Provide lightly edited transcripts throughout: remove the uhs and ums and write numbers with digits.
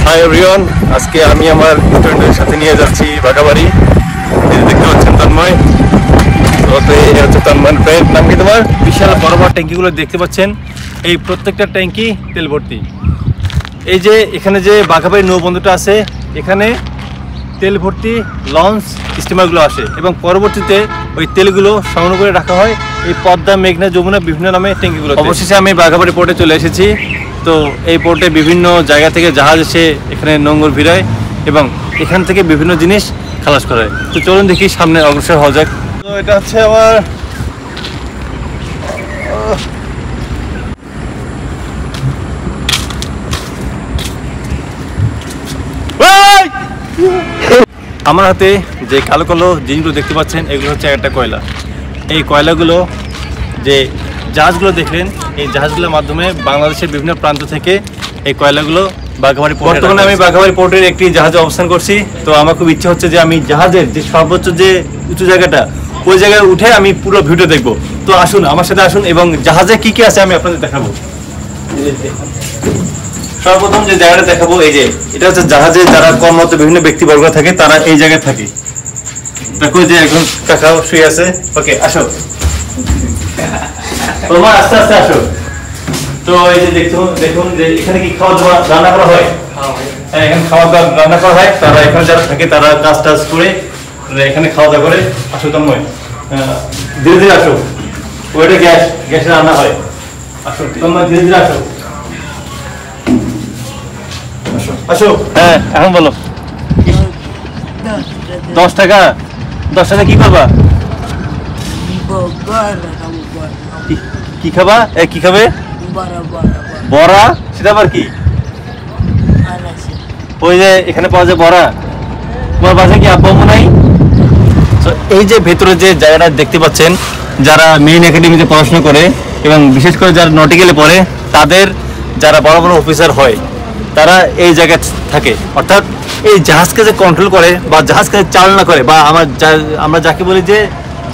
Hi everyone, আজকে আমি আমার স্টুডেন্টের সাথে নিয়ে যাচ্ছি বাঘাবাড়ি। দেখতে পাচ্ছেন তন্ময়, তো এই হচ্ছে তন্ময়ের ফ্রেন্ড। নাম কি তোমার? বিশাল বড় বড় ট্যাঙ্কিগুলো দেখতে পাচ্ছেন, এই প্রত্যেকটা ট্যাঙ্কি তেল ভর্তি। এই যে এখানে যে বাঘাবাড়ি নৌবন্দরটা আছে, এখানে তেল ভর্তি লঞ্চ স্টিমারগুলো আসে এবং পরবর্তীতে ওই তেলগুলো সংগ্রহ করে রাখা হয় এই পদ্মা, মেঘনা, যমুনা বিভিন্ন নামে ট্যাঙ্কিগুলো। অবশেষে আমি বাঘাবাড়ি পোর্টে চলে এসেছি। তো এই পোর্টে বিভিন্ন জায়গা থেকে জাহাজ এসে এখানে নোঙর ভিড়ায় এবং এখান থেকে বিভিন্ন জিনিস খালাস করায়। তো চলুন দেখি সামনে অগ্রসর হওয়া যাক। তো এটা হচ্ছে আমার আমার হাতে যে কালো কালো জিনিসগুলো দেখতে পাচ্ছেন, এগুলো হচ্ছে একটা কয়লা। এই কয়লাগুলো যে জাহাজগুলো দেখলেন, এই জাহাজগুলোর মাধ্যমে বাংলাদেশের বিভিন্ন প্রান্ত থেকে এই কয়লাগুলো বাঘাবাড়ি পোর্টে। বর্তমানে আমি বাঘাবাড়ি পোর্টের একটি জাহাজে অবস্থান করছি। তো আমার খুব ইচ্ছা হচ্ছে যে আমি জাহাজের যে সর্বোচ্চ যে উঁচু জায়গাটা, ওই জায়গায় উঠে আমি পুরো ভিউটা দেখবো। তো আসুন, আমার সাথে আসুন এবং জাহাজে কি কি আছে আমি আপনাদের দেখাবো। সর্বপ্রথম যে জায়গাটা দেখাবো, এই যে এটা হচ্ছে জাহাজে যারা কর্মরত বিভিন্ন ব্যক্তিবর্গ থাকে, তারা এই জায়গায় থাকে। দেখো যে একজন কাকাও শুয়ে আছে। ওকে, আসো তোমার, আস্তে আস্তে আসো। তো এই যে দেখুন যে এখানে কি খাওয়া দাওয়া রান্না করা হয়? হ্যাঁ, এখানে খাওয়া দাওয়া রান্না করা হয়। তারা এখানে যারা থাকে তারা কাজ টাজ করে এখানে খাওয়া দাওয়া করে। আসো তন্ময়, ধীরে ধীরে আসো। ওইটা গ্যাসে রান্না হয়। আসো তন্ময়, ধীরে ধীরে আসো। আসো। হ্যাঁ, এখন বলো। 10 টাকা? 10 টাকা কি করবা? কি খাবা? কি খাবে? বড়া। সেটা আবার কি? ওই যে এখানে পাওয়া যায় বড়া। তোমার বাসায় কি আব্বু আম্মু নাই? এই যে ভেতরে যে জায়গাটা দেখতে পাচ্ছেন, যারা মেইন একাডেমিতে পড়াশোনা করে এবং বিশেষ করে যারা নটিক্যালে পড়ে, তাদের যারা বড় বড় অফিসার হয়, তারা এই জায়গায় থাকে। অর্থাৎ এই জাহাজকে যে কন্ট্রোল করে বা জাহাজকে চালনা করে, বা আমরা যাকে বলি যে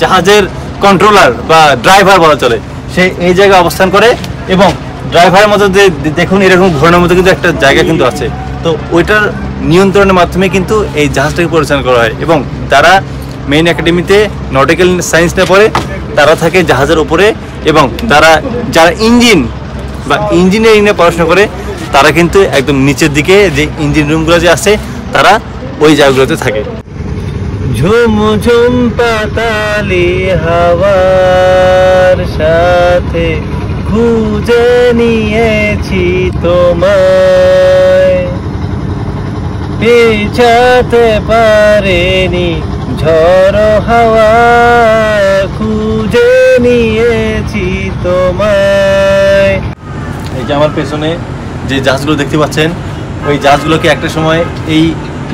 জাহাজের কন্ট্রোলার বা ড্রাইভার বলা চলে, সে এই জায়গায় অবস্থান করে। এবং ড্রাইভারের মধ্যে যে দেখুন এরকম ঘোরানোর মধ্যে কিন্তু একটা জায়গা কিন্তু আছে। তো ওইটার নিয়ন্ত্রণের মাধ্যমে কিন্তু এই জাহাজটাকে পরিচালনা করা হয়। এবং তারা মেইন একাডেমিতে নটিক্যাল সায়েন্স নিয়ে পড়ে, তারা থাকে জাহাজের উপরে। এবং যারা ইঞ্জিন বা ইঞ্জিনিয়ারিং নিয়ে পড়াশোনা করে, তারা কিন্তু একদম নিচের দিকে যে ইঞ্জিন রুমগুলো যে আছে, তারা ওই জায়গাগুলোতে থাকে। ঝুম ঝুম পাতালি হাওয়ার সাথে খুঁজে নিয়েছি তোমায়, পেছাতে পারেনি ঝড় হাওয়া, খুঁজে নিয়েছি তোমায়। এই যে আমার পেছনে যে জাহাজগুলো দেখতে পাচ্ছেন, ওই জাহাজগুলোকে একটা সময় এই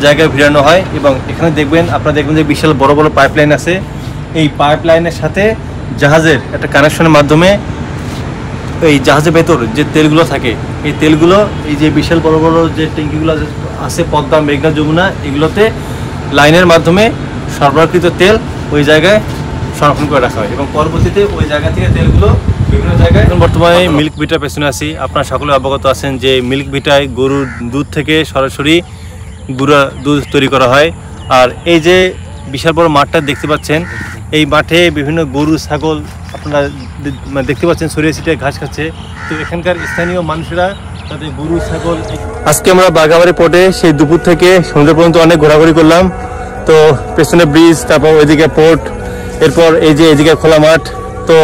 জায়গায় ভিড়ানো হয়। এবং এখানে আপনারা দেখবেন যে বিশাল বড় বড় পাইপলাইন আছে। এই পাইপলাইনের সাথে জাহাজের একটা কানেকশনের মাধ্যমে এই জাহাজের ভেতর যে তেলগুলো থাকে, এই তেলগুলো এই যে বিশাল বড় বড় যে ট্যাঙ্কিগুলো আছে পদ্মা, মেঘনা, যমুনা, এগুলোতে লাইনের মাধ্যমে সরবরাহকৃত তেল ওই জায়গায় সংরক্ষণ করে রাখা হয় এবং পরবর্তীতে ওই জায়গা থেকে তেলগুলো বিভিন্ন জায়গায়। বর্তমানে মিল্ক ভিটার পেছনে আছি। আপনারা সকলে অবগত আছেন যে মিল্ক ভিটায় গরুর দুধ থেকে সরাসরি গুঁড়া দুধ তৈরি করা হয়। আর এই যে বিশাল বড় মাঠটা দেখতে পাচ্ছেন, এই মাঠে বিভিন্ন গরু, ছাগল আপনারা দেখতে পাচ্ছেন ছড়িয়ে ছিটিয়ে ঘাস খাচ্ছে। তো এখানকার স্থানীয় মানুষেরা তাদের গরু, ছাগল। আজকে আমরা বাঘাবাড়ি পোর্টে সেই দুপুর থেকে সন্ধ্যা পর্যন্ত অনেক ঘোরাঘুরি করলাম। তো পেছনে ব্রিজ, তারপর ওইদিকে পোর্ট, এরপর এই যে এদিকে খোলা মাঠ। তো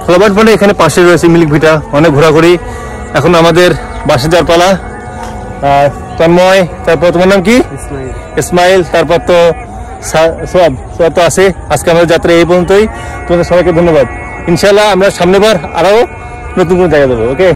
খোলা মাঠ মানে এখানে পাশে রয়েছে মিল্ক ভিটা। অনেক ঘোরাঘুরি। এখন আমাদের বাসে যাওয়ার পালা। তন্ময়, তারপর তোমার নাম কি? ইসমাইল, তারপর তো সোয়াব তো আছে। আজকে আমাদের যাত্রা এই পর্যন্তই। তোমাদের সবাইকে ধন্যবাদ। ইনশাল্লাহ আমরা সামনেবার আরো নতুন কোনো জায়গা দেবো। ওকে।